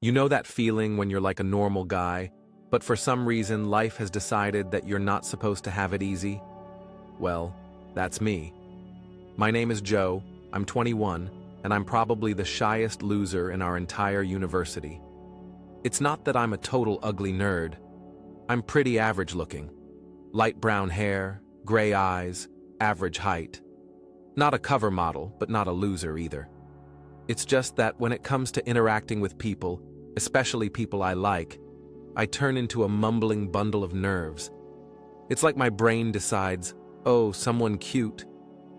You know that feeling when you're like a normal guy, but for some reason life has decided that you're not supposed to have it easy? Well, that's me. My name is Joe, I'm 21, and I'm probably the shyest loser in our entire university. It's not that I'm a total ugly nerd. I'm pretty average looking. Light brown hair, gray eyes, average height. Not a cover model, but not a loser either. It's just that when it comes to interacting with people, especially people I like, I turn into a mumbling bundle of nerves. It's like my brain decides, oh, someone cute.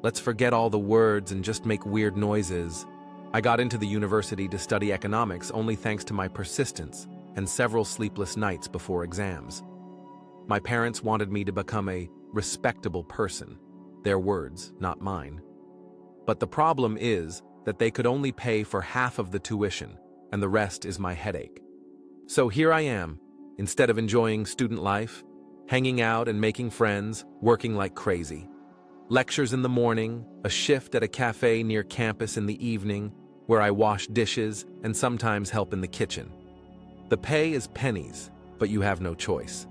Let's forget all the words and just make weird noises. I got into the university to study economics only thanks to my persistence and several sleepless nights before exams. My parents wanted me to become a respectable person. Their words, not mine. But the problem is that they could only pay for half of the tuition, and the rest is my headache. So here I am, instead of enjoying student life, hanging out and making friends, working like crazy. Lectures in the morning, a shift at a cafe near campus in the evening, where I wash dishes and sometimes help in the kitchen. The pay is pennies, but you have no choice.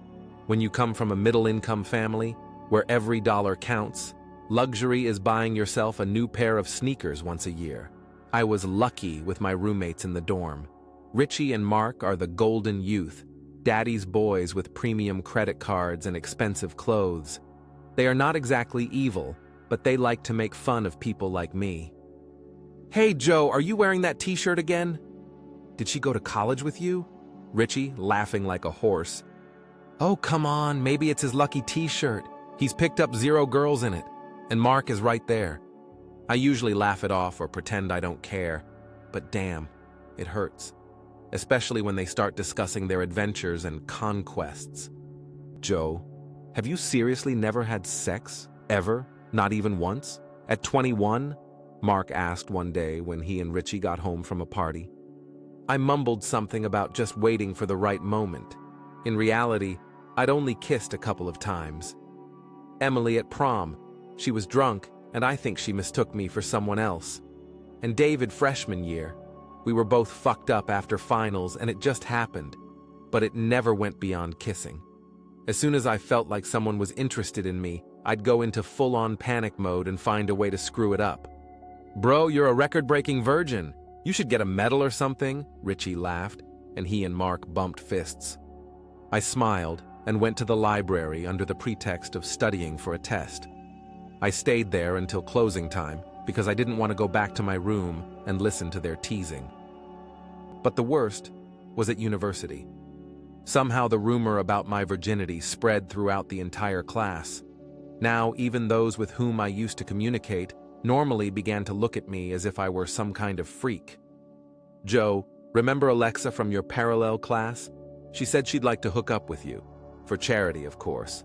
When you come from a middle-income family, where every dollar counts, luxury is buying yourself a new pair of sneakers once a year. I was lucky with my roommates in the dorm. Richie and Mark are the golden youth, daddy's boys with premium credit cards and expensive clothes. They are not exactly evil, but they like to make fun of people like me. Hey Joe, are you wearing that t-shirt again? Did she go to college with you? Richie, laughing like a horse. Oh, come on, maybe it's his lucky t-shirt. He's picked up 0 girls in it, and Mark is right there. I usually laugh it off or pretend I don't care, but damn, it hurts. Especially when they start discussing their adventures and conquests. Joe, have you seriously never had sex? Ever? Not even once? At 21? Mark asked one day when he and Richie got home from a party. I mumbled something about just waiting for the right moment. In reality, I'd only kissed a couple of times. Emily at prom. She was drunk, and I think she mistook me for someone else. And David freshman year. We were both fucked up after finals, and it just happened. But it never went beyond kissing. As soon as I felt like someone was interested in me, I'd go into full-on panic mode and find a way to screw it up. Bro, you're a record-breaking virgin. You should get a medal or something, Richie laughed, and he and Mark bumped fists. I smiled and went to the library under the pretext of studying for a test. I stayed there until closing time because I didn't want to go back to my room and listen to their teasing. But the worst was at university. Somehow the rumor about my virginity spread throughout the entire class. Now even those with whom I used to communicate normally began to look at me as if I were some kind of freak. Joe, remember Alexa from your parallel class? She said she'd like to hook up with you. For charity, of course.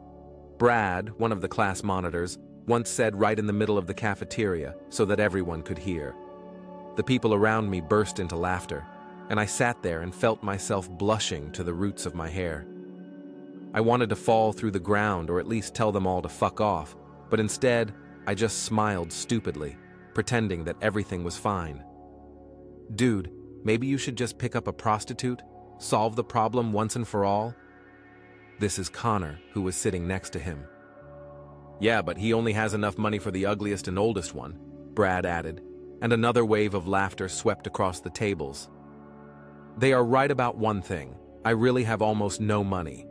Brad, one of the class monitors, once said right in the middle of the cafeteria so that everyone could hear. The people around me burst into laughter, and I sat there and felt myself blushing to the roots of my hair. I wanted to fall through the ground or at least tell them all to fuck off, but instead, I just smiled stupidly, pretending that everything was fine. Dude, maybe you should just pick up a prostitute? Solve the problem once and for all? This is Connor, who was sitting next to him. Yeah, but he only has enough money for the ugliest and oldest one, Brad added, and another wave of laughter swept across the tables. They are right about one thing. I really have almost no money.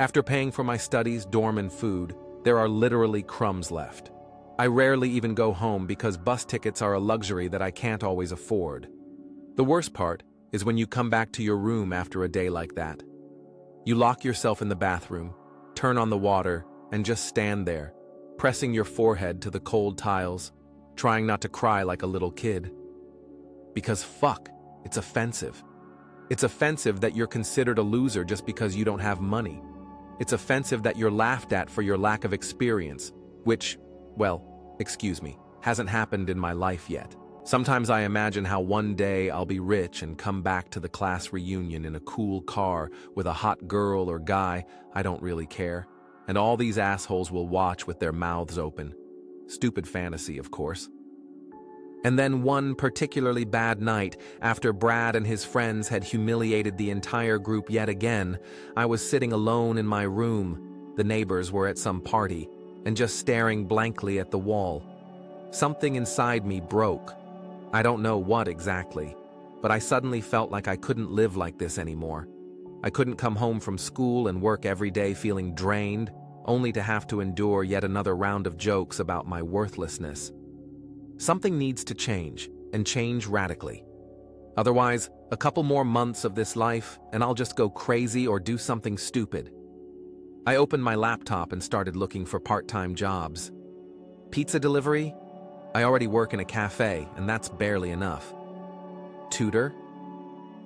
After paying for my studies, dorm, and food, there are literally crumbs left. I rarely even go home because bus tickets are a luxury that I can't always afford. The worst part is when you come back to your room after a day like that. You lock yourself in the bathroom, turn on the water, and just stand there, pressing your forehead to the cold tiles, trying not to cry like a little kid. Because fuck, it's offensive. It's offensive that you're considered a loser just because you don't have money. It's offensive that you're laughed at for your lack of experience, which, well, excuse me, hasn't happened in my life yet. Sometimes I imagine how one day I'll be rich and come back to the class reunion in a cool car with a hot girl or guy, I don't really care, and all these assholes will watch with their mouths open. Stupid fantasy, of course. And then one particularly bad night, after Brad and his friends had humiliated the entire group yet again, I was sitting alone in my room. The neighbors were at some party, and just staring blankly at the wall. Something inside me broke. I don't know what exactly, but I suddenly felt like I couldn't live like this anymore. I couldn't come home from school and work every day feeling drained, only to have to endure yet another round of jokes about my worthlessness. Something needs to change, and change radically. Otherwise, a couple more months of this life, and I'll just go crazy or do something stupid. I opened my laptop and started looking for part-time jobs. Pizza delivery? I already work in a cafe, and that's barely enough. Tutor?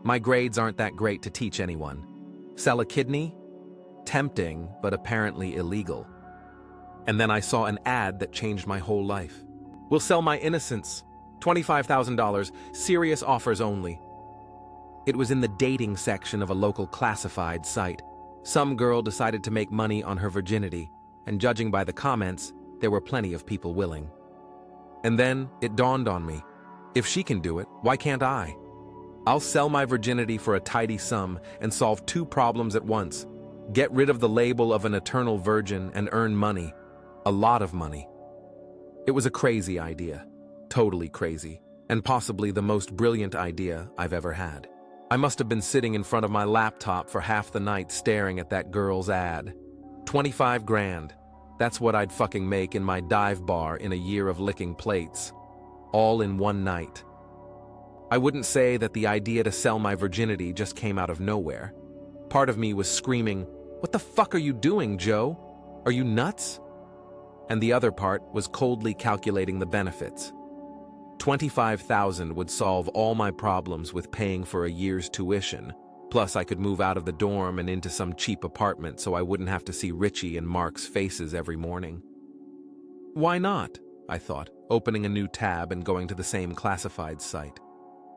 My grades aren't that great to teach anyone. Sell a kidney? Tempting, but apparently illegal. And then I saw an ad that changed my whole life. We'll sell my innocence. $25,000, serious offers only. It was in the dating section of a local classified site. Some girl decided to make money on her virginity, and judging by the comments, there were plenty of people willing. And then it dawned on me, if she can do it, why can't I? I'll sell my virginity for a tidy sum and solve two problems at once. Get rid of the label of an eternal virgin and earn money. A lot of money. It was a crazy idea. Totally crazy. And possibly the most brilliant idea I've ever had. I must have been sitting in front of my laptop for half the night staring at that girl's ad. 25 grand. That's what I'd fucking make in my dive bar in a year of licking plates. All in one night. I wouldn't say that the idea to sell my virginity just came out of nowhere. Part of me was screaming, "What the fuck are you doing, Joe? Are you nuts?" And the other part was coldly calculating the benefits. 25,000 would solve all my problems with paying for a year's tuition, plus I could move out of the dorm and into some cheap apartment so I wouldn't have to see Richie and Mark's faces every morning. Why not? I thought, opening a new tab and going to the same classified site.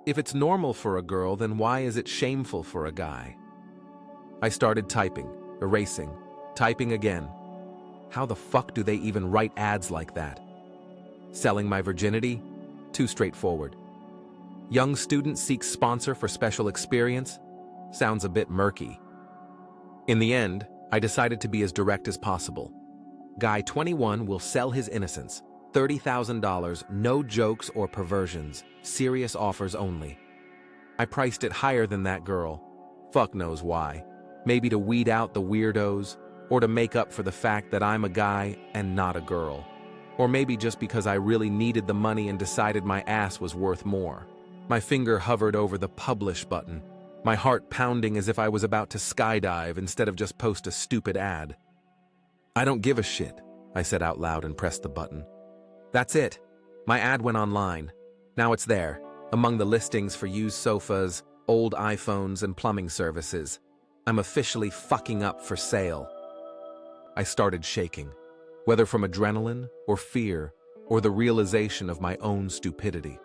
If it's normal for a girl, then why is it shameful for a guy? I started typing, erasing, typing again. How the fuck do they even write ads like that? Selling my virginity? Too straightforward. Young student seeks sponsor for special experience? Sounds a bit murky. In the end, I decided to be as direct as possible. Guy 21 will sell his innocence. $30,000, no jokes or perversions, serious offers only. I priced it higher than that girl. Fuck knows why. Maybe to weed out the weirdos, or to make up for the fact that I'm a guy and not a girl. Or maybe just because I really needed the money and decided my ass was worth more. My finger hovered over the publish button, my heart pounding as if I was about to skydive instead of just post a stupid ad. I don't give a shit, I said out loud and pressed the button. That's it. My ad went online. Now it's there, among the listings for used sofas, old iPhones, and plumbing services. I'm officially fucking up for sale. I started shaking, whether from adrenaline or fear or the realization of my own stupidity.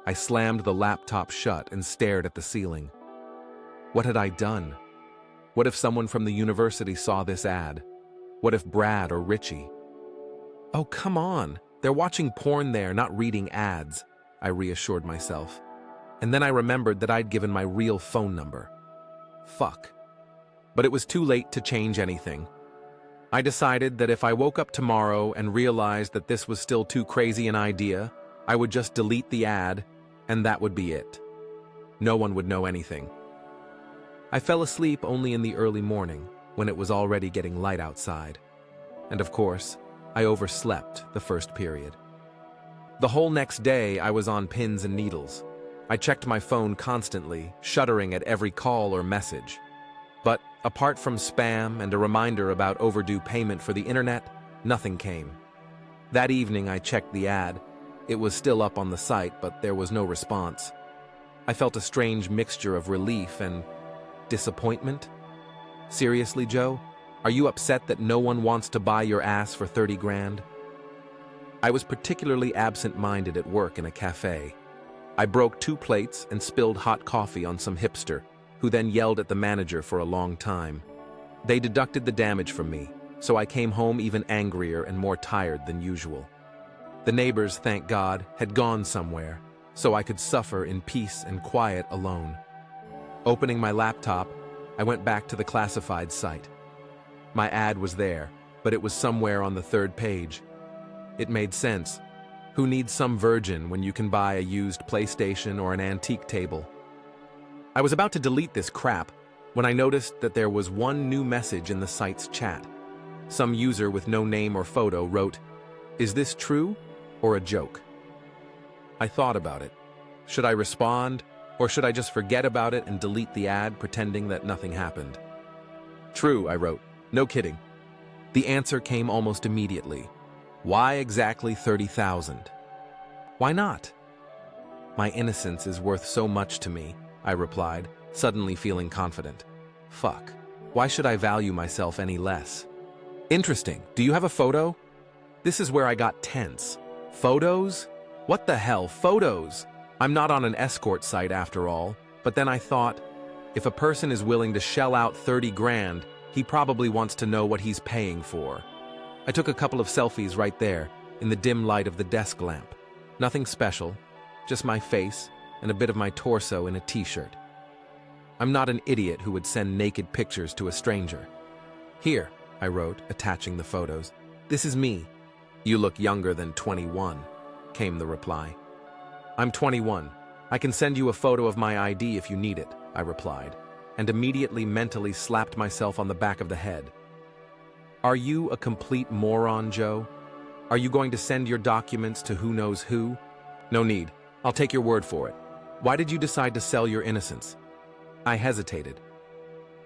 I slammed the laptop shut and stared at the ceiling. What had I done? What if someone from the university saw this ad? What if Brad or Richie? Oh, come on. They're watching porn there, not reading ads, I reassured myself. And then I remembered that I'd given my real phone number. Fuck. But it was too late to change anything. I decided that if I woke up tomorrow and realized that this was still too crazy an idea, I would just delete the ad, and that would be it. No one would know anything. I fell asleep only in the early morning, when it was already getting light outside. And of course, I overslept the first period. The whole next day, I was on pins and needles. I checked my phone constantly, shuddering at every call or message. But apart from spam and a reminder about overdue payment for the internet, nothing came. That evening, I checked the ad. It was still up on the site, but there was no response. I felt a strange mixture of relief and disappointment. Seriously, Joe? Are you upset that no one wants to buy your ass for 30 grand? I was particularly absent-minded at work in a cafe. I broke 2 plates and spilled hot coffee on some hipster, who then yelled at the manager for a long time. They deducted the damage from me, so I came home even angrier and more tired than usual. The neighbors, thank God, had gone somewhere, so I could suffer in peace and quiet alone. Opening my laptop, I went back to the classified site. My ad was there, but it was somewhere on the third page. It made sense. Who needs some virgin when you can buy a used PlayStation or an antique table? I was about to delete this crap when I noticed that there was one new message in the site's chat. Some user with no name or photo wrote, "Is this true or a joke?" I thought about it. Should I respond, or should I just forget about it and delete the ad, pretending that nothing happened? "True," I wrote. "No kidding." The answer came almost immediately. "Why exactly 30,000? Why not?" "My innocence is worth so much to me," I replied, suddenly feeling confident. Fuck. Why should I value myself any less? "Interesting. Do you have a photo?" This is where I got tense. Photos? What the hell, photos? I'm not on an escort site after all, but then I thought, if a person is willing to shell out 30 grand, he probably wants to know what he's paying for. I took a couple of selfies right there, in the dim light of the desk lamp. Nothing special, just my face and a bit of my torso in a t-shirt. I'm not an idiot who would send naked pictures to a stranger. "Here," I wrote, attaching the photos. "This is me." "You look younger than 21, came the reply. "I'm 21. I can send you a photo of my ID if you need it," I replied, and immediately mentally slapped myself on the back of the head. Are you a complete moron, Joe? Are you going to send your documents to who knows who? No need. I'll take your word for it. Why did you decide to sell your innocence? I hesitated.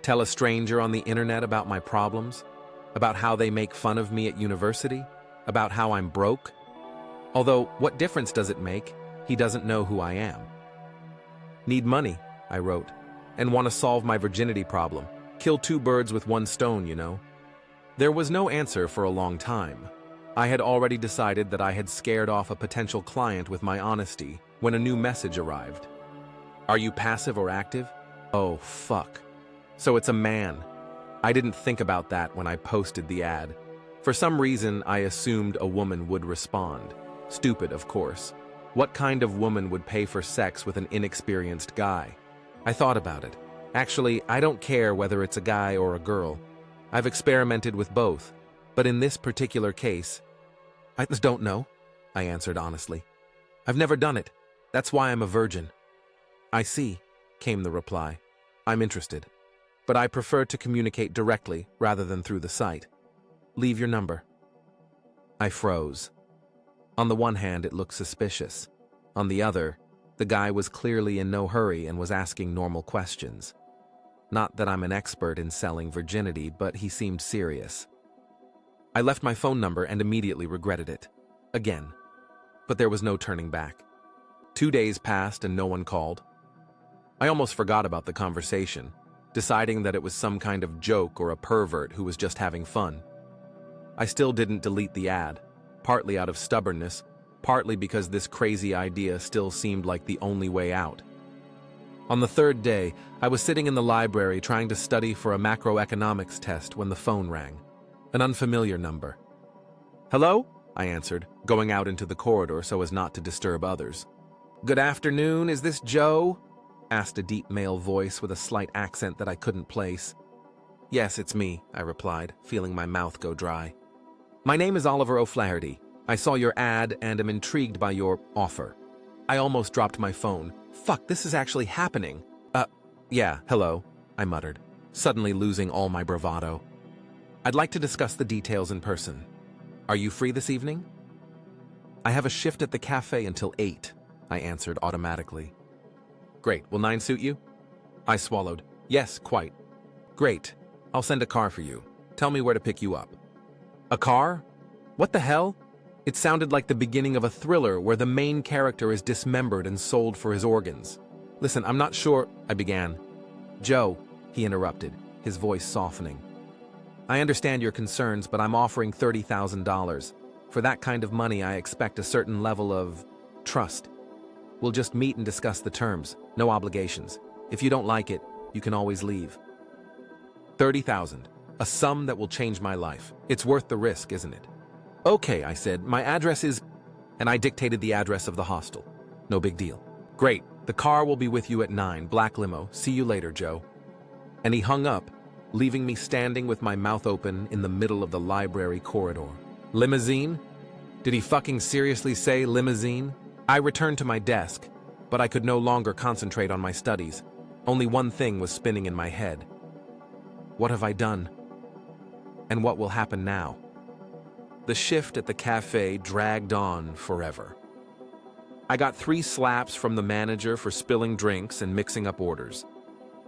Tell a stranger on the internet about my problems? About how they make fun of me at university? About how I'm broke? Although, what difference does it make? He doesn't know who I am. Need money, I wrote, and want to solve my virginity problem. Kill two birds with one stone, you know. There was no answer for a long time. I had already decided that I had scared off a potential client with my honesty when a new message arrived. Are you passive or active? Oh, fuck. So it's a man. I didn't think about that when I posted the ad. For some reason, I assumed a woman would respond. Stupid, of course. What kind of woman would pay for sex with an inexperienced guy? I thought about it. Actually, I don't care whether it's a guy or a girl. I've experimented with both, but in this particular case, I just don't know, I answered honestly. I've never done it. That's why I'm a virgin. I see, came the reply. I'm interested, but I prefer to communicate directly rather than through the site. Leave your number. I froze. On the one hand, it looked suspicious. On the other, the guy was clearly in no hurry and was asking normal questions. Not that I'm an expert in selling virginity, but he seemed serious. I left my phone number and immediately regretted it. Again. But there was no turning back. 2 days passed and no one called. I almost forgot about the conversation, deciding that it was some kind of joke or a pervert who was just having fun. I still didn't delete the ad, partly out of stubbornness, partly because this crazy idea still seemed like the only way out. On the third day, I was sitting in the library trying to study for a macroeconomics test when the phone rang. An unfamiliar number. Hello? I answered, going out into the corridor so as not to disturb others. Good afternoon, is this Joe? Asked a deep male voice with a slight accent that I couldn't place. Yes, it's me, I replied, feeling my mouth go dry. My name is Oliver O'Flaherty. I saw your ad and am intrigued by your offer. I almost dropped my phone. Fuck, this is actually happening. Yeah, hello, I muttered, suddenly losing all my bravado. I'd like to discuss the details in person. Are you free this evening? I have a shift at the cafe until 8, I answered automatically. Great, will 9 suit you? I swallowed. Yes, quite. Great, I'll send a car for you. Tell me where to pick you up. A car? What the hell? It sounded like the beginning of a thriller where the main character is dismembered and sold for his organs. Listen, I'm not sure, I began. Joe, he interrupted, his voice softening. I understand your concerns, but I'm offering $30,000. For that kind of money, I expect a certain level of trust. We'll just meet and discuss the terms, no obligations. If you don't like it, you can always leave. 30,000, a sum that will change my life. It's worth the risk, isn't it? Okay, I said, my address is... and I dictated the address of the hostel. No big deal. Great, the car will be with you at 9, black limo. See you later, Joe. And he hung up, leaving me standing with my mouth open in the middle of the library corridor. Limousine? Did he fucking seriously say limousine? I returned to my desk, but I could no longer concentrate on my studies. Only one thing was spinning in my head. What have I done? And what will happen now? The shift at the cafe dragged on forever. I got 3 slaps from the manager for spilling drinks and mixing up orders.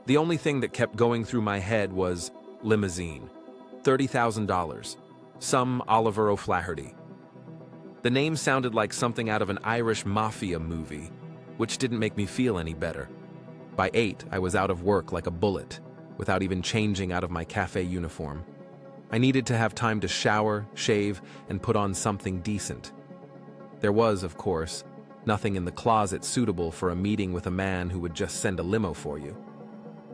The only thing that kept going through my head was limousine. $30,000. Some Oliver O'Flaherty. The name sounded like something out of an Irish mafia movie, which didn't make me feel any better. By 8, I was out of work like a bullet, without even changing out of my cafe uniform. I needed to have time to shower, shave, and put on something decent. There was, of course, nothing in the closet suitable for a meeting with a man who would just send a limo for you.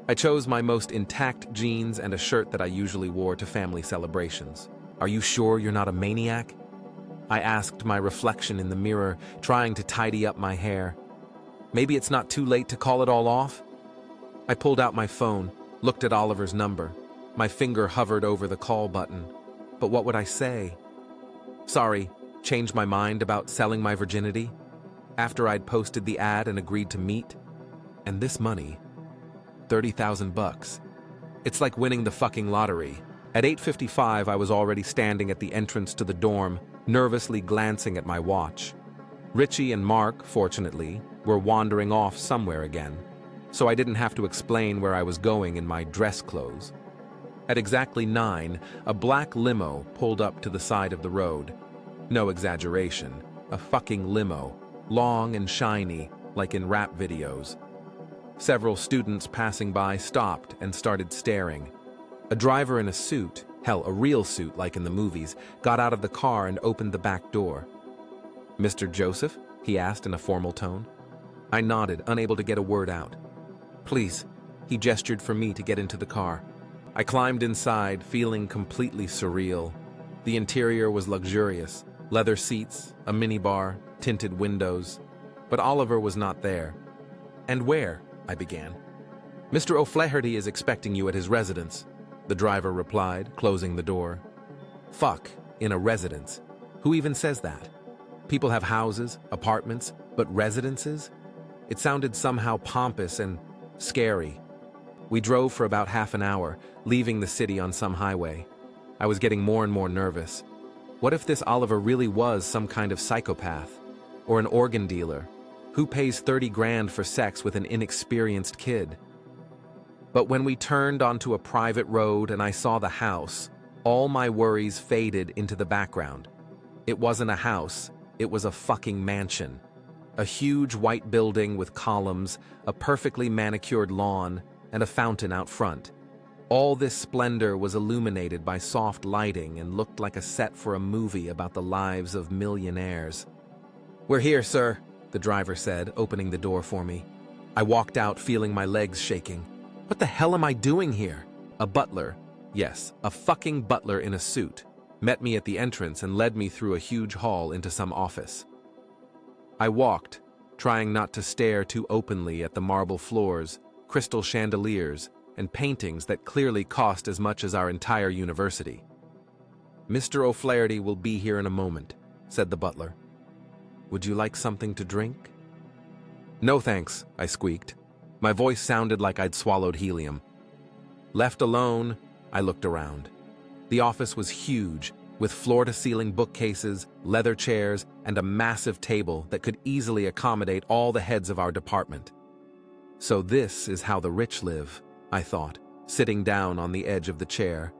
I chose my most intact jeans and a shirt that I usually wore to family celebrations. Are you sure you're not a maniac? I asked my reflection in the mirror, trying to tidy up my hair. Maybe it's not too late to call it all off? I pulled out my phone, looked at Oliver's number. My finger hovered over the call button. But what would I say? Sorry, changed my mind about selling my virginity? After I'd posted the ad and agreed to meet? And this money, $30,000. It's like winning the fucking lottery. At 8:55, I was already standing at the entrance to the dorm, nervously glancing at my watch. Richie and Mark, fortunately, were wandering off somewhere again, so I didn't have to explain where I was going in my dress clothes. At exactly 9, a black limo pulled up to the side of the road. No exaggeration, a fucking limo, long and shiny, like in rap videos. Several students passing by stopped and started staring. A driver in a suit, hell, a real suit like in the movies, got out of the car and opened the back door. "Mr. Joseph?" he asked in a formal tone. I nodded, unable to get a word out. "Please." He gestured for me to get into the car. I climbed inside, feeling completely surreal. The interior was luxurious. Leather seats, a minibar, tinted windows. But Oliver was not there. "And where?" I began. "Mr. O'Flaherty is expecting you at his residence," the driver replied, closing the door. Fuck, in a residence. Who even says that? People have houses, apartments, but residences? It sounded somehow pompous and scary. We drove for about half an hour, leaving the city on some highway. I was getting more and more nervous. What if this Oliver really was some kind of psychopath? Or an organ dealer? Who pays 30 grand for sex with an inexperienced kid? But when we turned onto a private road and I saw the house, all my worries faded into the background. It wasn't a house, it was a fucking mansion. A huge white building with columns, a perfectly manicured lawn, and a fountain out front. All this splendor was illuminated by soft lighting and looked like a set for a movie about the lives of millionaires. "We're here, sir," the driver said, opening the door for me. I walked out feeling my legs shaking. What the hell am I doing here? A butler, yes, a fucking butler in a suit, met me at the entrance and led me through a huge hall into some office. I walked, trying not to stare too openly at the marble floors, crystal chandeliers, and paintings that clearly cost as much as our entire university. "Mr. O'Flaherty will be here in a moment," said the butler. "Would you like something to drink?" "No thanks," I squeaked. My voice sounded like I'd swallowed helium. Left alone, I looked around. The office was huge, with floor-to-ceiling bookcases, leather chairs, and a massive table that could easily accommodate all the heads of our department. So this is how the rich live, I thought, sitting down on the edge of the chair.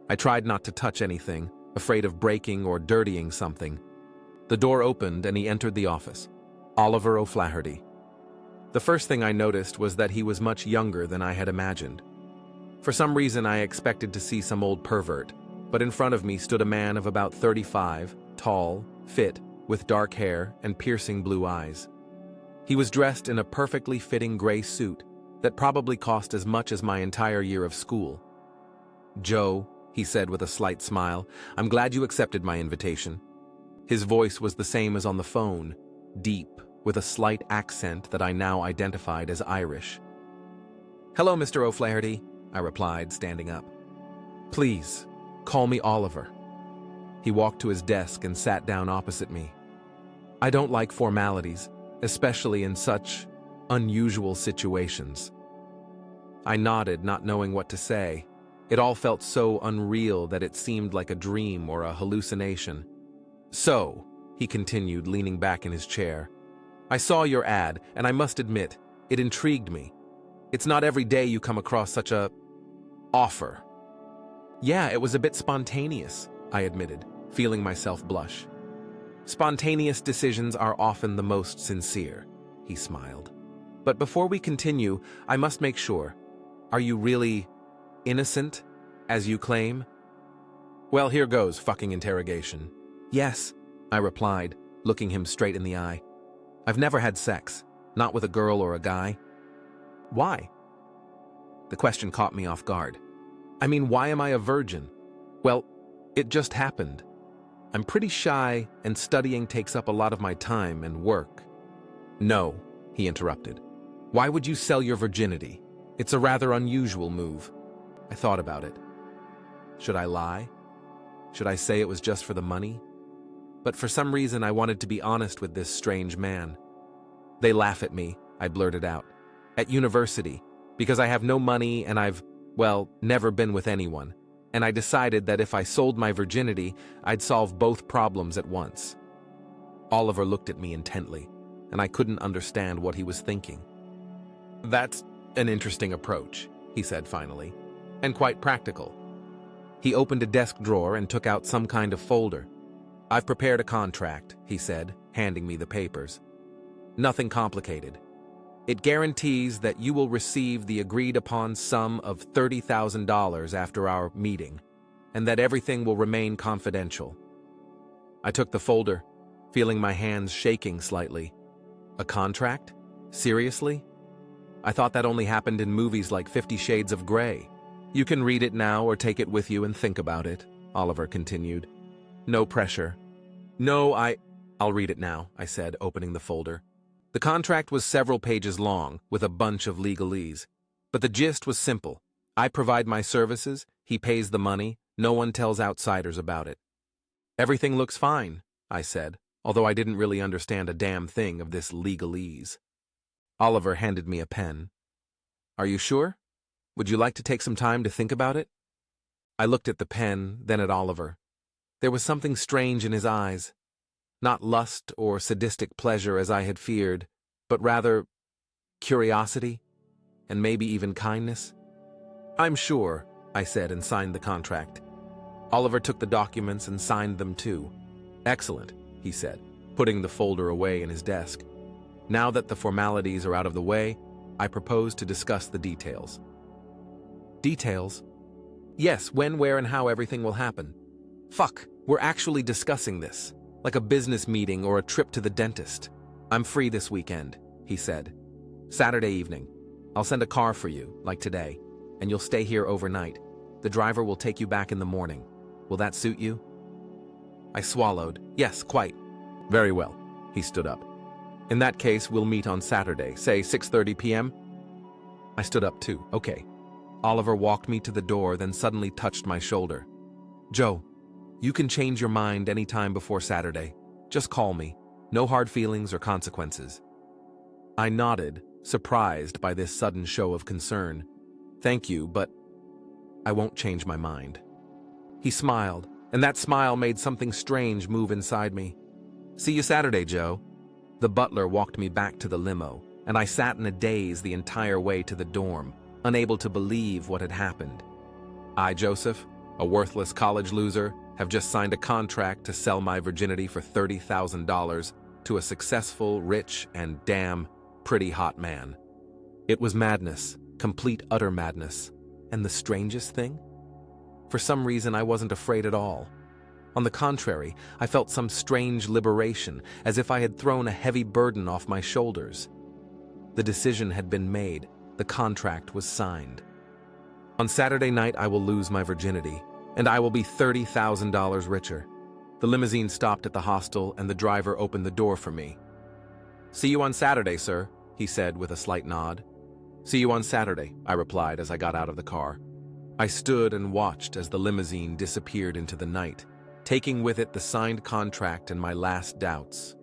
I tried not to touch anything, afraid of breaking or dirtying something. The door opened and he entered the office. Oliver O'Flaherty. The first thing I noticed was that he was much younger than I had imagined. For some reason I expected to see some old pervert, but in front of me stood a man of about 35, tall, fit, with dark hair and piercing blue eyes. He was dressed in a perfectly fitting gray suit that probably cost as much as my entire year of school. "Joe," he said with a slight smile, "I'm glad you accepted my invitation." His voice was the same as on the phone, deep, with a slight accent that I now identified as Irish. "Hello, Mr. O'Flaherty," I replied, standing up. "Please, call me Oliver." He walked to his desk and sat down opposite me. I don't like formalities, especially in such unusual situations. I nodded, not knowing what to say. It all felt so unreal that it seemed like a dream or a hallucination. "So," he continued, leaning back in his chair, "I saw your ad, and I must admit, it intrigued me. It's not every day you come across such a offer." "Yeah, it was a bit spontaneous," I admitted, feeling myself blush. "Spontaneous decisions are often the most sincere," he smiled. "But before we continue, I must make sure. Are you really innocent, as you claim?" "Well, here goes, fucking interrogation." "Yes," I replied, looking him straight in the eye. "I've never had sex, not with a girl or a guy." "Why?" The question caught me off guard. I mean, why am I a virgin? Well, it just happened. I'm pretty shy, and studying takes up a lot of my time and work. "No," he interrupted. "Why would you sell your virginity? It's a rather unusual move." I thought about it. Should I lie? Should I say it was just for the money? But for some reason I wanted to be honest with this strange man. "They laugh at me," I blurted out. "At university, because I have no money and I've, well, never been with anyone. And I decided that if I sold my virginity, I'd solve both problems at once." Oliver looked at me intently, and I couldn't understand what he was thinking. "That's an interesting approach," he said finally, "and quite practical." He opened a desk drawer and took out some kind of folder. "I've prepared a contract," he said, handing me the papers. "Nothing complicated. It guarantees that you will receive the agreed-upon sum of $30,000 after our meeting, and that everything will remain confidential." I took the folder, feeling my hands shaking slightly. A contract? Seriously? I thought that only happened in movies like 50 Shades of Grey. "You can read it now or take it with you and think about it," Oliver continued. "No pressure." "No, I'll read it now," I said, opening the folder. The contract was several pages long, with a bunch of legalese. But the gist was simple. I provide my services, he pays the money, no one tells outsiders about it. "Everything looks fine," I said, although I didn't really understand a damn thing of this legalese. Oliver handed me a pen. "Are you sure? Would you like to take some time to think about it?" I looked at the pen, then at Oliver. There was something strange in his eyes. Not lust or sadistic pleasure as I had feared, but rather curiosity, and maybe even kindness. "I'm sure," I said, and signed the contract. Oliver took the documents and signed them too. "Excellent," he said, putting the folder away in his desk. "Now that the formalities are out of the way, I propose to discuss the details." "Details?" "Yes, when, where, and how everything will happen." "Fuck, we're actually discussing this. Like a business meeting or a trip to the dentist." "I'm free this weekend," he said. "Saturday evening. I'll send a car for you, like today, and you'll stay here overnight. The driver will take you back in the morning. Will that suit you?" I swallowed. "Yes, quite." "Very well." He stood up. "In that case, we'll meet on Saturday, say 6:30 p.m.? I stood up too. "Okay." Oliver walked me to the door, then suddenly touched my shoulder. "Joe, you can change your mind any time before Saturday. Just call me. No hard feelings or consequences." I nodded, surprised by this sudden show of concern. "Thank you, but I won't change my mind." He smiled, and that smile made something strange move inside me. "See you Saturday, Joe." The butler walked me back to the limo, and I sat in a daze the entire way to the dorm, unable to believe what had happened. I, Joseph, a worthless college loser, have just signed a contract to sell my virginity for $30,000 to a successful, rich, and damn pretty hot man. It was madness, complete utter madness. And the strangest thing? For some reason, I wasn't afraid at all. On the contrary, I felt some strange liberation, as if I had thrown a heavy burden off my shoulders. The decision had been made. The contract was signed. On Saturday night, I will lose my virginity, and I will be $30,000 richer. The limousine stopped at the hostel and the driver opened the door for me. "See you on Saturday, sir," he said with a slight nod. "See you on Saturday," I replied as I got out of the car. I stood and watched as the limousine disappeared into the night, taking with it the signed contract and my last doubts.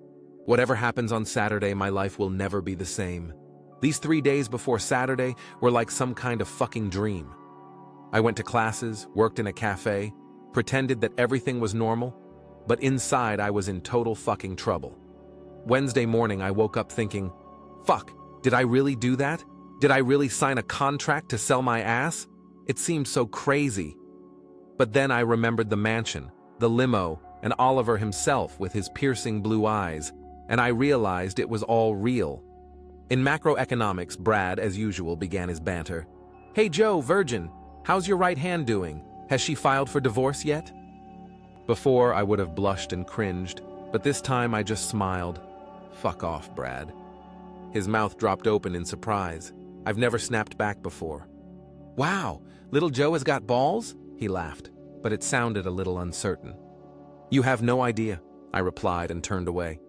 Whatever happens on Saturday, my life will never be the same. These 3 days before Saturday were like some kind of fucking dream. I went to classes, worked in a cafe, pretended that everything was normal, but inside I was in total fucking trouble. Wednesday morning I woke up thinking, fuck, did I really do that? Did I really sign a contract to sell my ass? It seemed so crazy. But then I remembered the mansion, the limo, and Oliver himself with his piercing blue eyes, and I realized it was all real. In macroeconomics, Brad, as usual, began his banter. "Hey Joe, virgin, how's your right hand doing? Has she filed for divorce yet?" Before, I would have blushed and cringed, but this time I just smiled. Fuck off, Brad. His mouth dropped open in surprise. I've never snapped back before. "Wow, little Joe has got balls?" he laughed, but it sounded a little uncertain. "You have no idea," I replied and turned away.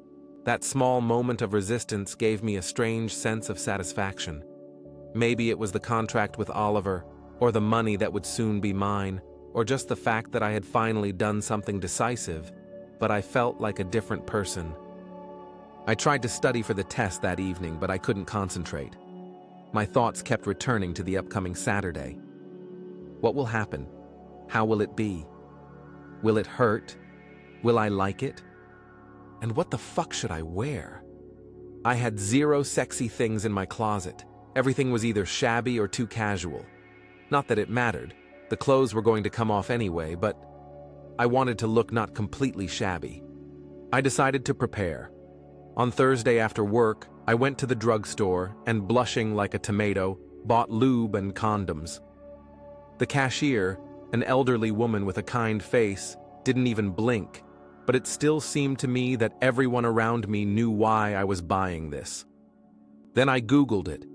That small moment of resistance gave me a strange sense of satisfaction. Maybe it was the contract with Oliver, or the money that would soon be mine, or just the fact that I had finally done something decisive, but I felt like a different person. I tried to study for the test that evening, but I couldn't concentrate. My thoughts kept returning to the upcoming Saturday. What will happen? How will it be? Will it hurt? Will I like it? And what the fuck should I wear? I had 0 sexy things in my closet. Everything was either shabby or too casual. Not that it mattered. The clothes were going to come off anyway, but I wanted to look not completely shabby. I decided to prepare. On Thursday after work, I went to the drugstore and, blushing like a tomato, bought lube and condoms. The cashier, an elderly woman with a kind face, didn't even blink, but it still seemed to me that everyone around me knew why I was buying this. Then I Googled it.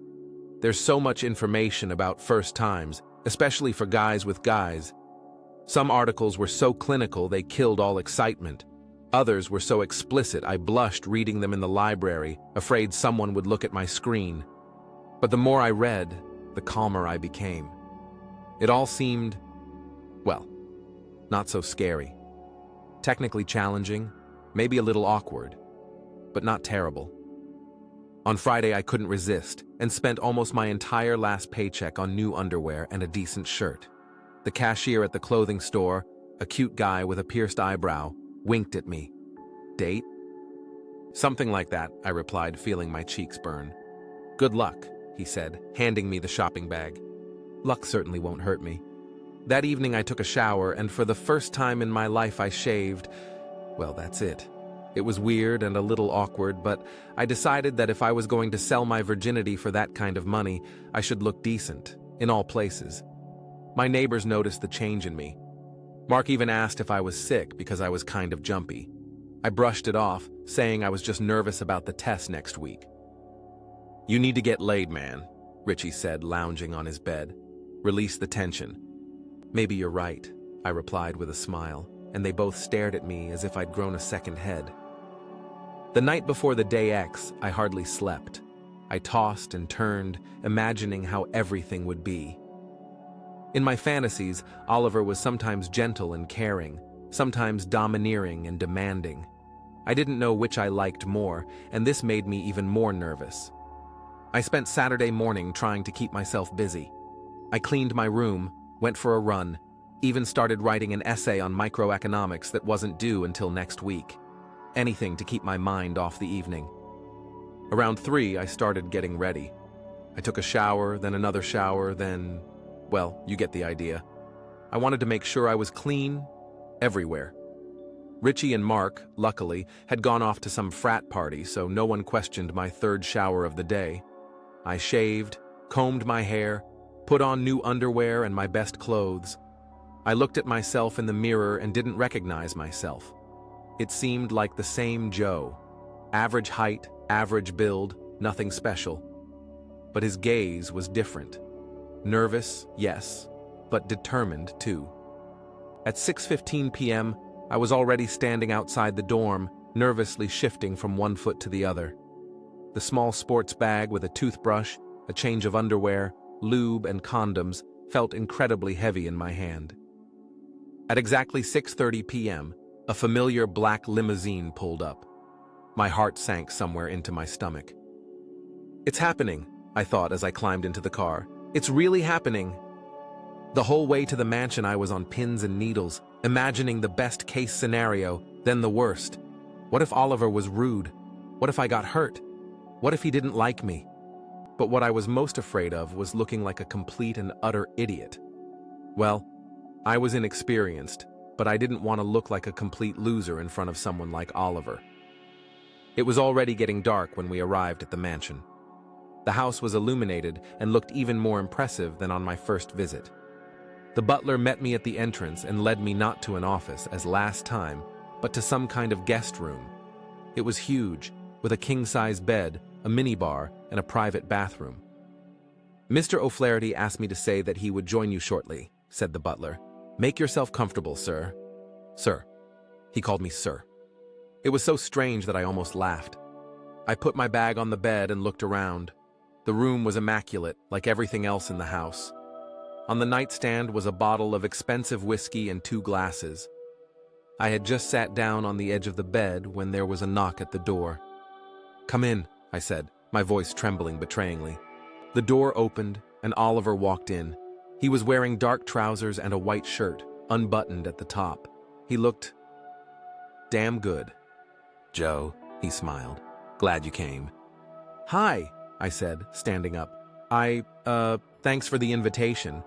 There's so much information about first times, especially for guys with guys. Some articles were so clinical they killed all excitement. Others were so explicit I blushed reading them in the library, afraid someone would look at my screen. But the more I read, the calmer I became. It all seemed, well, not so scary. Technically challenging, maybe a little awkward, but not terrible. On Friday, I couldn't resist and spent almost my entire last paycheck on new underwear and a decent shirt. The cashier at the clothing store, a cute guy with a pierced eyebrow, winked at me. "Date?" "Something like that," I replied, feeling my cheeks burn. "Good luck," he said, handing me the shopping bag. Luck certainly won't hurt me. That evening I took a shower, and for the first time in my life I shaved. Well, that's it. It was weird and a little awkward, but I decided that if I was going to sell my virginity for that kind of money, I should look decent, in all places. My neighbors noticed the change in me. Mark even asked if I was sick because I was kind of jumpy. I brushed it off, saying I was just nervous about the test next week. "You need to get laid, man," Richie said, lounging on his bed. "Release the tension." "Maybe you're right," I replied with a smile, and they both stared at me as if I'd grown a second head. The night before the day X, I hardly slept. I tossed and turned, imagining how everything would be. In my fantasies, Oliver was sometimes gentle and caring, sometimes domineering and demanding. I didn't know which I liked more, and this made me even more nervous. I spent Saturday morning trying to keep myself busy. I cleaned my room, went for a run, even started writing an essay on microeconomics that wasn't due until next week. Anything to keep my mind off the evening. Around 3, I started getting ready. I took a shower, then another shower, then... well, you get the idea. I wanted to make sure I was clean everywhere. Richie and Mark, luckily, had gone off to some frat party, so no one questioned my third shower of the day. I shaved, combed my hair, put on new underwear and my best clothes. I looked at myself in the mirror and didn't recognize myself. It seemed like the same Joe. Average height, average build, nothing special. But his gaze was different. Nervous, yes, but determined too. At 6:15 p.m., I was already standing outside the dorm, nervously shifting from one foot to the other. The small sports bag with a toothbrush, a change of underwear, lube, and condoms felt incredibly heavy in my hand. At exactly 6:30 p.m., a familiar black limousine pulled up. My heart sank somewhere into my stomach. "It's happening," I thought as I climbed into the car. "It's really happening." The whole way to the mansion I was on pins and needles, imagining the best-case scenario, then the worst. What if Oliver was rude? What if I got hurt? What if he didn't like me? But what I was most afraid of was looking like a complete and utter idiot. Well, I was inexperienced, but I didn't want to look like a complete loser in front of someone like Oliver. It was already getting dark when we arrived at the mansion. The house was illuminated and looked even more impressive than on my first visit. The butler met me at the entrance and led me not to an office, as last time, but to some kind of guest room. It was huge, with a king-size bed, a minibar, and a private bathroom. "Mr. O'Flaherty asked me to say that he would join you shortly," said the butler. "Make yourself comfortable, sir." "Sir." He called me sir. It was so strange that I almost laughed. I put my bag on the bed and looked around. The room was immaculate, like everything else in the house. On the nightstand was a bottle of expensive whiskey and 2 glasses. I had just sat down on the edge of the bed when there was a knock at the door. "Come in," I said, my voice trembling betrayingly. The door opened, and Oliver walked in. He was wearing dark trousers and a white shirt, unbuttoned at the top. He looked damn good. "Joe," he smiled. "Glad you came." "Hi," I said, standing up. Thanks for the invitation."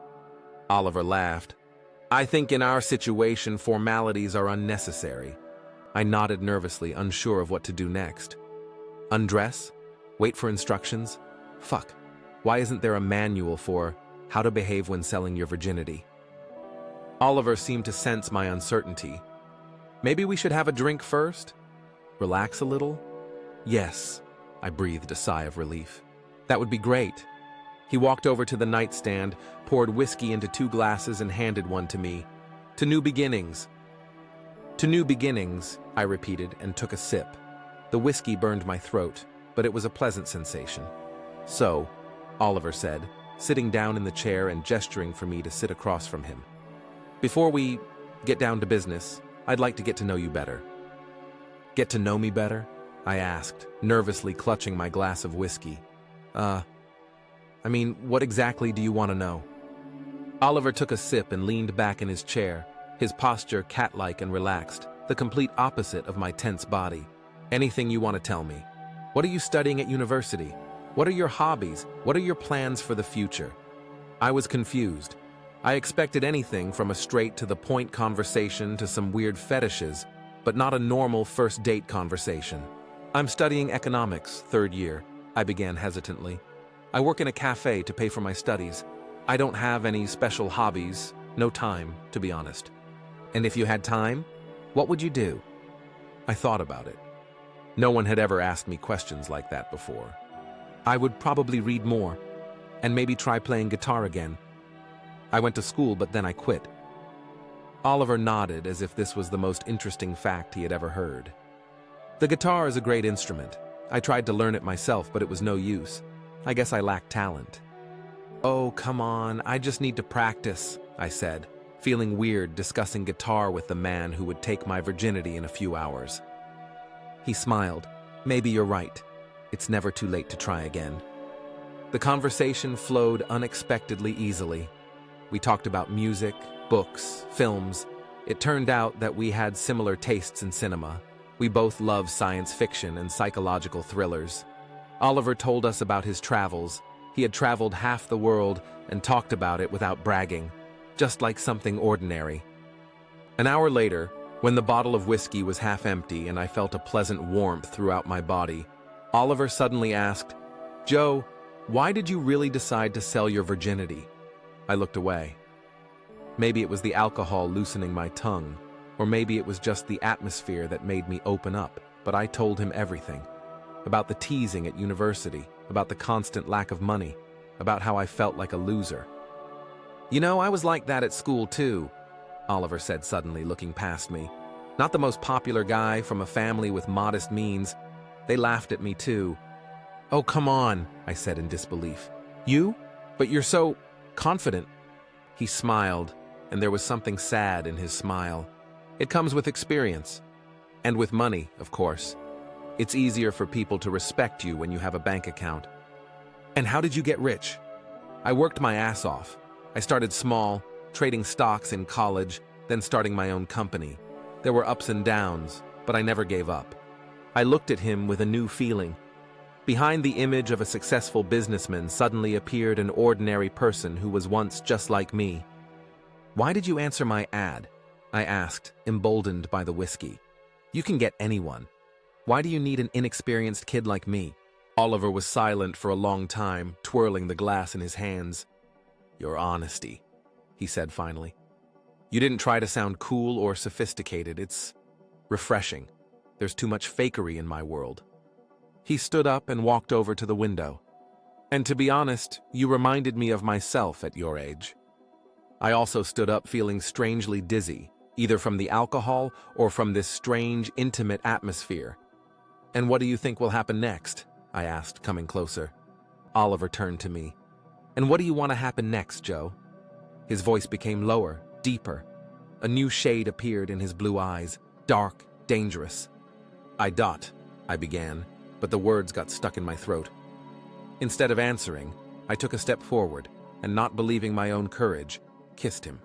Oliver laughed. "I think in our situation, formalities are unnecessary." I nodded nervously, unsure of what to do next. Undress? Wait for instructions? Fuck. Why isn't there a manual for how to behave when selling your virginity? Oliver seemed to sense my uncertainty. "Maybe we should have a drink first? Relax a little?" "Yes," I breathed a sigh of relief. "That would be great." He walked over to the nightstand, poured whiskey into 2 glasses and handed one to me. "To new beginnings." "To new beginnings," I repeated and took a sip. The whiskey burned my throat, but it was a pleasant sensation. "So," Oliver said, sitting down in the chair and gesturing for me to sit across from him. "Before we get down to business, I'd like to get to know you better." "Get to know me better?" I asked, nervously clutching my glass of whiskey. What exactly do you want to know?" Oliver took a sip and leaned back in his chair, his posture cat-like and relaxed, the complete opposite of my tense body. "Anything you want to tell me. What are you studying at university? What are your hobbies? What are your plans for the future?" I was confused. I expected anything from a straight-to-the-point conversation to some weird fetishes, but not a normal first-date conversation. "I'm studying economics, 3rd year," I began hesitantly. "I work in a cafe to pay for my studies. I don't have any special hobbies, no time, to be honest." "And if you had time, what would you do?" I thought about it. No one had ever asked me questions like that before. "I would probably read more, and maybe try playing guitar again. I went to school, but then I quit." Oliver nodded as if this was the most interesting fact he had ever heard. "The guitar is a great instrument. I tried to learn it myself, but it was no use. I guess I lack talent." "Oh, come on, I just need to practice," I said, feeling weird discussing guitar with the man who would take my virginity in a few hours. He smiled. "Maybe you're right. It's never too late to try again." The conversation flowed unexpectedly easily. We talked about music, books, films. It turned out that we had similar tastes in cinema. We both love science fiction and psychological thrillers. Oliver told us about his travels. He had traveled half the world and talked about it without bragging, just like something ordinary. An hour later, when the bottle of whiskey was half empty and I felt a pleasant warmth throughout my body, Oliver suddenly asked, "Joe, why did you really decide to sell your virginity?" I looked away. Maybe it was the alcohol loosening my tongue, or maybe it was just the atmosphere that made me open up, but I told him everything. About the teasing at university, about the constant lack of money, about how I felt like a loser. "You know, I was like that at school too," Oliver said suddenly, looking past me. Not the most popular guy from a family with modest means. They laughed at me too. "Oh, come on," I said in disbelief. "You? But you're so confident." He smiled, and there was something sad in his smile. It comes with experience. And with money, of course. It's easier for people to respect you when you have a bank account. "And how did you get rich?" "I worked my ass off. I started small, trading stocks in college, then starting my own company. There were ups and downs, but I never gave up." I looked at him with a new feeling. Behind the image of a successful businessman suddenly appeared an ordinary person who was once just like me. "Why did you answer my ad?" I asked, emboldened by the whiskey. "You can get anyone. Why do you need an inexperienced kid like me?" Oliver was silent for a long time, twirling the glass in his hands. "Your honesty," he said finally. "You didn't try to sound cool or sophisticated. It's refreshing. There's too much fakery in my world." He stood up and walked over to the window. "And to be honest, you reminded me of myself at your age." I also stood up feeling strangely dizzy, either from the alcohol or from this strange, intimate atmosphere. "And what do you think will happen next?" I asked, coming closer. Oliver turned to me. "And what do you want to happen next, Joe?" His voice became lower, deeper. A new shade appeared in his blue eyes, dark, dangerous. I began, but the words got stuck in my throat. Instead of answering, I took a step forward, and not believing my own courage, kissed him.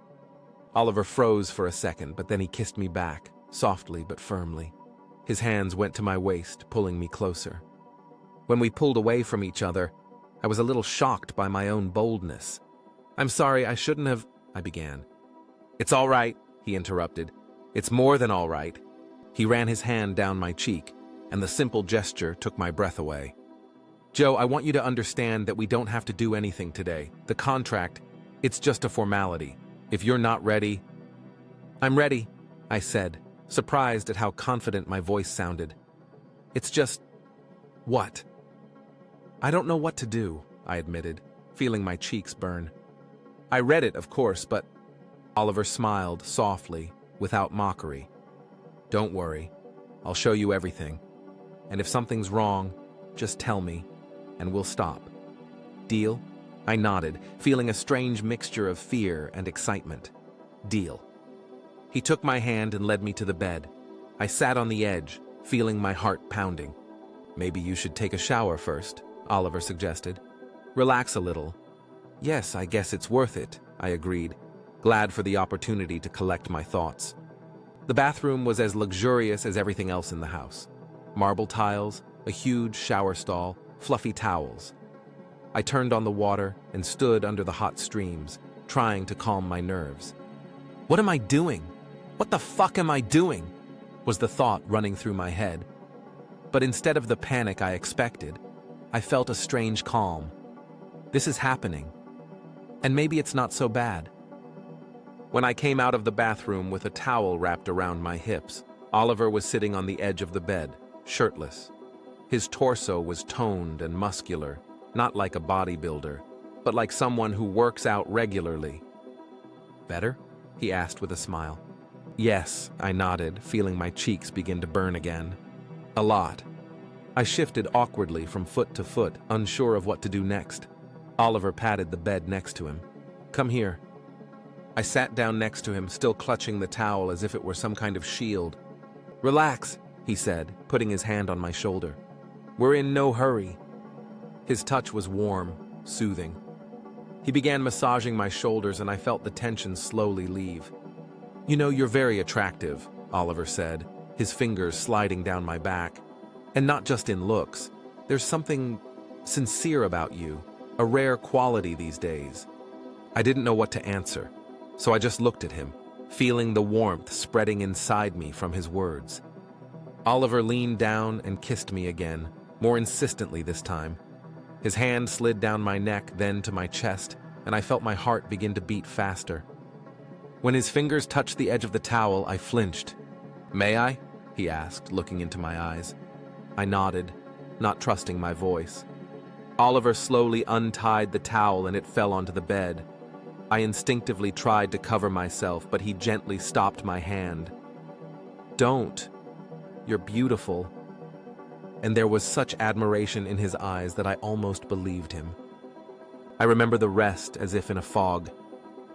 Oliver froze for a second, but then he kissed me back, softly but firmly. His hands went to my waist, pulling me closer. When we pulled away from each other, I was a little shocked by my own boldness. "I'm sorry, I shouldn't have," I began. "It's all right," he interrupted. "It's more than all right." He ran his hand down my cheek, and the simple gesture took my breath away. "Joe, I want you to understand that we don't have to do anything today. The contract, it's just a formality. If you're not ready—" "I'm ready," I said, surprised at how confident my voice sounded. "It's just—" "What?" "I don't know what to do," I admitted, feeling my cheeks burn. "I read it, of course, but—" Oliver smiled softly, without mockery. "Don't worry. I'll show you everything. And if something's wrong, just tell me, and we'll stop. Deal?" I nodded, feeling a strange mixture of fear and excitement. "Deal." He took my hand and led me to the bed. I sat on the edge, feeling my heart pounding. "Maybe you should take a shower first," Oliver suggested. "Relax a little." "Yes, I guess it's worth it," I agreed, glad for the opportunity to collect my thoughts. The bathroom was as luxurious as everything else in the house. Marble tiles, a huge shower stall, fluffy towels. I turned on the water and stood under the hot streams, trying to calm my nerves. "What am I doing? What the fuck am I doing?" was the thought running through my head. But instead of the panic I expected, I felt a strange calm. This is happening. And maybe it's not so bad. When I came out of the bathroom with a towel wrapped around my hips, Oliver was sitting on the edge of the bed, shirtless. His torso was toned and muscular, not like a bodybuilder, but like someone who works out regularly. "Better?" he asked with a smile. "Yes," I nodded, feeling my cheeks begin to burn again. "A lot." I shifted awkwardly from foot to foot, unsure of what to do next. Oliver patted the bed next to him. "Come here." I sat down next to him, still clutching the towel as if it were some kind of shield. "Relax," he said, putting his hand on my shoulder. "We're in no hurry." His touch was warm, soothing. He began massaging my shoulders, and I felt the tension slowly leave. "You know, you're very attractive," Oliver said, his fingers sliding down my back. "And not just in looks. There's something sincere about you, a rare quality these days." I didn't know what to answer, so I just looked at him, feeling the warmth spreading inside me from his words. Oliver leaned down and kissed me again, more insistently this time. His hand slid down my neck, then to my chest, and I felt my heart begin to beat faster. When his fingers touched the edge of the towel, I flinched. "May I?" he asked, looking into my eyes. I nodded, not trusting my voice. Oliver slowly untied the towel and it fell onto the bed. I instinctively tried to cover myself, but he gently stopped my hand. Don't. You're beautiful." And there was such admiration in his eyes that I almost believed him. I remember the rest as if in a fog.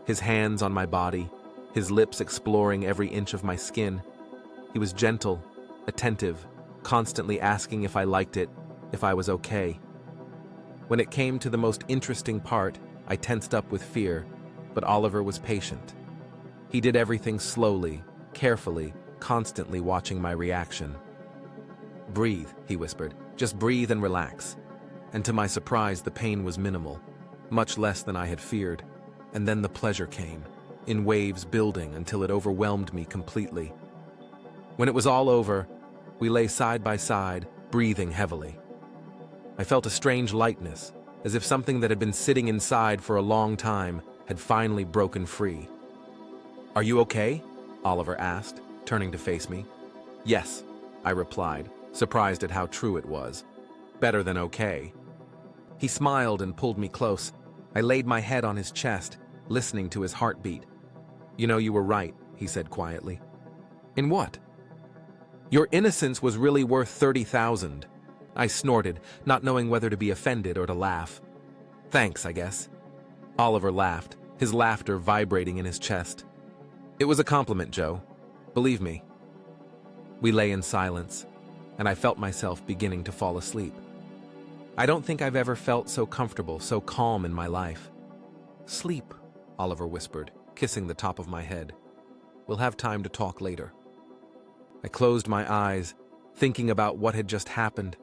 His hands on my body, his lips exploring every inch of my skin. He was gentle, attentive, constantly asking if I liked it, if I was okay. When it came to the most interesting part, I tensed up with fear, but Oliver was patient. He did everything slowly, carefully, constantly watching my reaction. "Breathe," he whispered. "Just breathe and relax." And to my surprise, the pain was minimal, much less than I had feared. And then the pleasure came, in waves building until it overwhelmed me completely. When it was all over, we lay side by side, breathing heavily. I felt a strange lightness, as if something that had been sitting inside for a long time had finally broken free. "Are you okay?" Oliver asked, turning to face me. "Yes," I replied, surprised at how true it was. "Better than okay." He smiled and pulled me close. I laid my head on his chest, listening to his heartbeat. "You know, you were right," he said quietly. "In what?" "Your innocence was really worth 30,000. I snorted, not knowing whether to be offended or to laugh. "Thanks, I guess." Oliver laughed, his laughter vibrating in his chest. "It was a compliment, Joe. Believe me." We lay in silence, and I felt myself beginning to fall asleep. I don't think I've ever felt so comfortable, so calm in my life. "Sleep," Oliver whispered, kissing the top of my head. "We'll have time to talk later." I closed my eyes, thinking about what had just happened,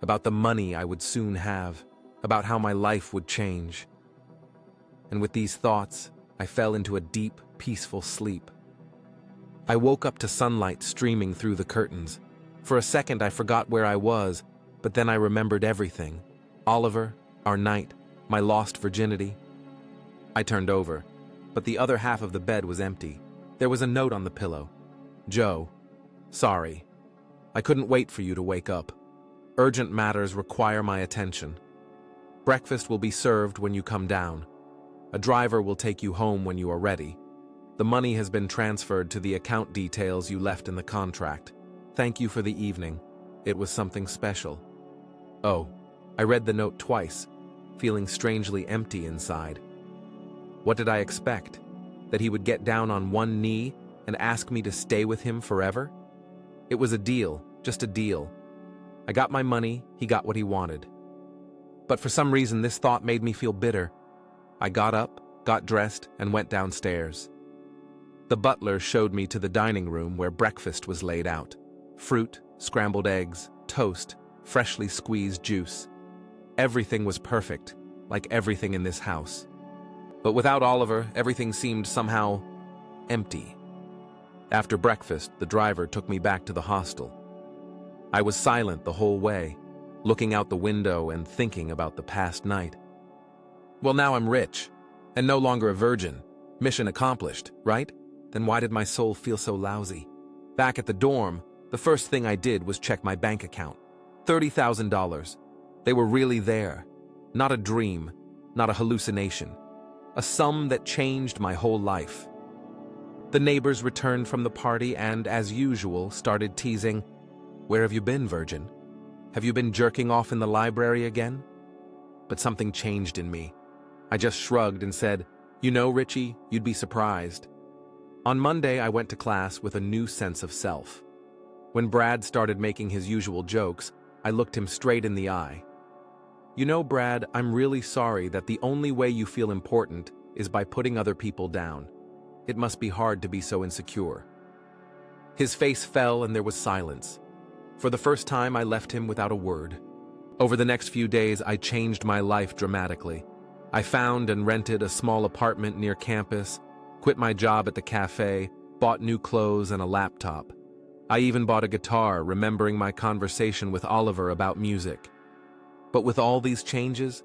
about the money I would soon have, about how my life would change. And with these thoughts, I fell into a deep, peaceful sleep. I woke up to sunlight streaming through the curtains. For a second, I forgot where I was, but then I remembered everything. Oliver, our night, my lost virginity. I turned over, but the other half of the bed was empty. There was a note on the pillow. "Joe, sorry. I couldn't wait for you to wake up. Urgent matters require my attention. Breakfast will be served when you come down. A driver will take you home when you are ready. The money has been transferred to the account details you left in the contract. Thank you for the evening. It was something special." Oh, I read the note twice, feeling strangely empty inside. What did I expect? That he would get down on one knee and ask me to stay with him forever? It was a deal, just a deal. I got my money, he got what he wanted. But for some reason, this thought made me feel bitter. I got up, got dressed, and went downstairs. The butler showed me to the dining room where breakfast was laid out. Fruit, scrambled eggs, toast, freshly squeezed juice. Everything was perfect, like everything in this house. But without Oliver, everything seemed somehow empty. After breakfast, the driver took me back to the hostel. I was silent the whole way, looking out the window and thinking about the past night. Well, now I'm rich, and no longer a virgin. Mission accomplished, right? Then why did my soul feel so lousy? Back at the dorm, the first thing I did was check my bank account. $30,000. They were really there. Not a dream, not a hallucination. A sum that changed my whole life. The neighbors returned from the party and, as usual, started teasing, "Where have you been, virgin? Have you been jerking off in the library again?" But something changed in me. I just shrugged and said, "You know, Richie, you'd be surprised." On Monday, I went to class with a new sense of self. When Brad started making his usual jokes, I looked him straight in the eye. "You know, Brad, I'm really sorry that the only way you feel important is by putting other people down. It must be hard to be so insecure." His face fell and there was silence. For the first time, I left him without a word. Over the next few days, I changed my life dramatically. I found and rented a small apartment near campus, quit my job at the cafe, bought new clothes and a laptop. I even bought a guitar, remembering my conversation with Oliver about music. But with all these changes,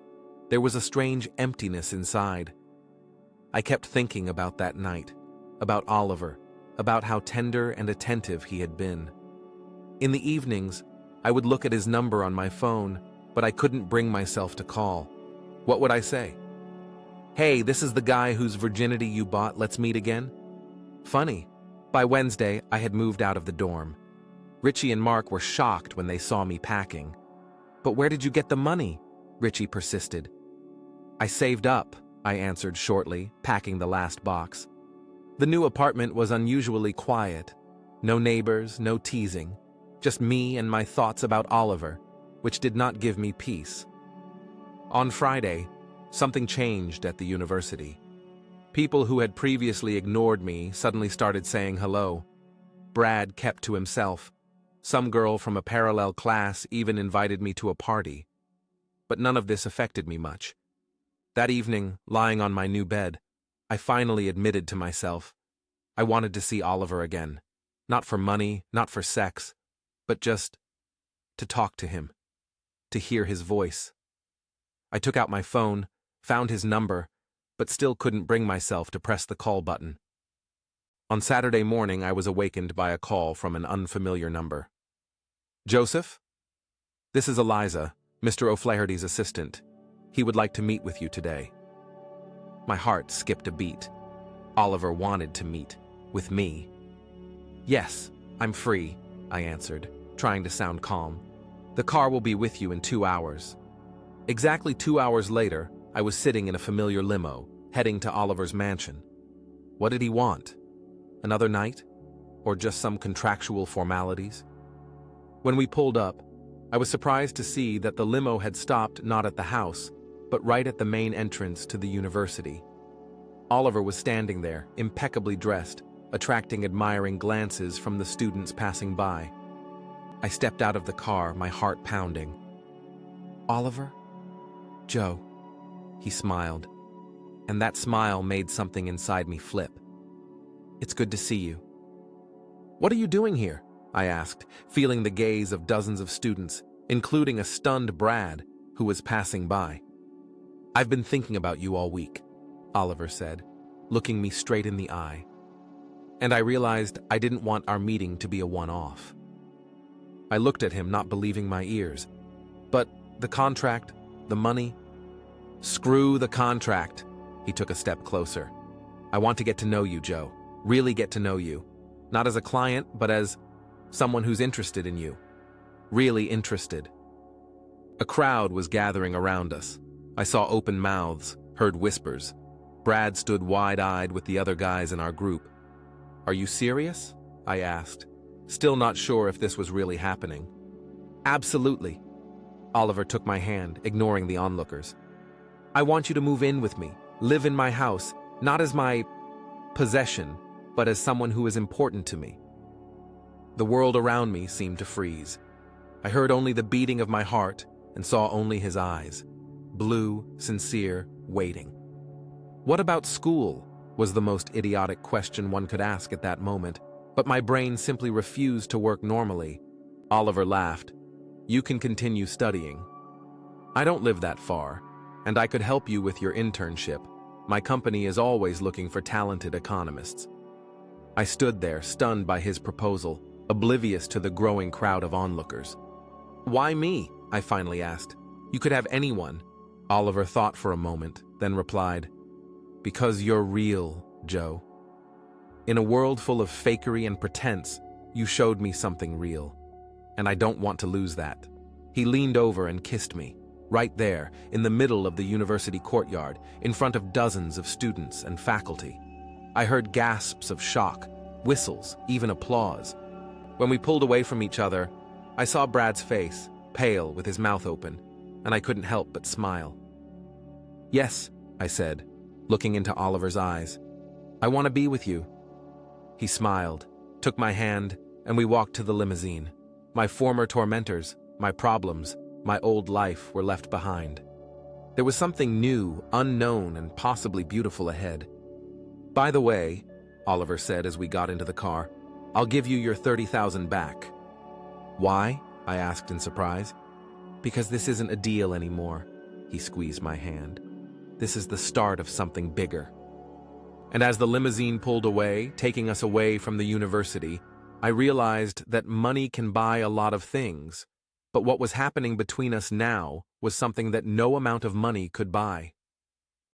there was a strange emptiness inside. I kept thinking about that night, about Oliver, about how tender and attentive he had been. In the evenings, I would look at his number on my phone, but I couldn't bring myself to call. What would I say? "Hey, this is the guy whose virginity you bought, let's meet again?" Funny, By Wednesday, I had moved out of the dorm. Richie and Mark were shocked when they saw me packing. "But where did you get the money?" Richie persisted. "I saved up," I answered shortly, packing the last box. The new apartment was unusually quiet. No neighbors, no teasing. Just me and my thoughts about Oliver, which did not give me peace. On Friday, something changed at the university. People who had previously ignored me suddenly started saying hello. Brad kept to himself. Some girl from a parallel class even invited me to a party. But none of this affected me much. That evening, lying on my new bed, I finally admitted to myself I wanted to see Oliver again. Not for money, not for sex, but just to talk to him, to hear his voice. I took out my phone, found his number, but still couldn't bring myself to press the call button. On Saturday morning, I was awakened by a call from an unfamiliar number. "Joseph? This is Eliza, Mr. O'Flaherty's assistant. He would like to meet with you today." My heart skipped a beat. Oliver wanted to meet with me. "Yes, I'm free," I answered, trying to sound calm. "The car will be with you in 2 hours." Exactly 2 hours later, I was sitting in a familiar limo, heading to Oliver's mansion. What did he want? Another night? Or just some contractual formalities? When we pulled up, I was surprised to see that the limo had stopped not at the house, but right at the main entrance to the university. Oliver was standing there, impeccably dressed, attracting admiring glances from the students passing by. I stepped out of the car, my heart pounding. "Oliver? Joe." He smiled, and that smile made something inside me flip. "It's good to see you." "What are you doing here?" I asked, feeling the gaze of dozens of students, including a stunned Brad, who was passing by. "I've been thinking about you all week," Oliver said, looking me straight in the eye. And I realized I didn't want our meeting to be a one-off. I looked at him, not believing my ears. "But the contract, the money?" "Screw the contract." He took a step closer. "I want to get to know you, Joe. Really get to know you. Not as a client, but as someone who's interested in you. Really interested." A crowd was gathering around us. I saw open mouths, heard whispers. Brad stood wide-eyed with the other guys in our group. "Are you serious?" I asked, still not sure if this was really happening. "Absolutely." Oliver took my hand, ignoring the onlookers. "I want you to move in with me, live in my house, not as my possession, but as someone who is important to me." The world around me seemed to freeze. I heard only the beating of my heart and saw only his eyes. Blue, sincere, waiting. What about school? Was the most idiotic question one could ask at that moment, but my brain simply refused to work normally. Oliver laughed. "You can continue studying. I don't live that far, and I could help you with your internship. My company is always looking for talented economists." I stood there, stunned by his proposal, oblivious to the growing crowd of onlookers. "Why me?" I finally asked. "You could have anyone." Oliver thought for a moment, then replied, "Because you're real, Joe. In a world full of fakery and pretense, you showed me something real. And I don't want to lose that." He leaned over and kissed me, right there, in the middle of the university courtyard, in front of dozens of students and faculty. I heard gasps of shock, whistles, even applause. When we pulled away from each other, I saw Brad's face, pale with his mouth open, and I couldn't help but smile. "Yes," I said, looking into Oliver's eyes. "I want to be with you." He smiled, took my hand, and we walked to the limousine. My former tormentors, my problems, my old life were left behind. There was something new, unknown, and possibly beautiful ahead. "By the way," Oliver said as we got into the car, "I'll give you your 30,000 back." "Why?" I asked in surprise. "Because this isn't a deal anymore." He squeezed my hand. "This is the start of something bigger." And as the limousine pulled away, taking us away from the university, I realized that money can buy a lot of things, but what was happening between us now was something that no amount of money could buy.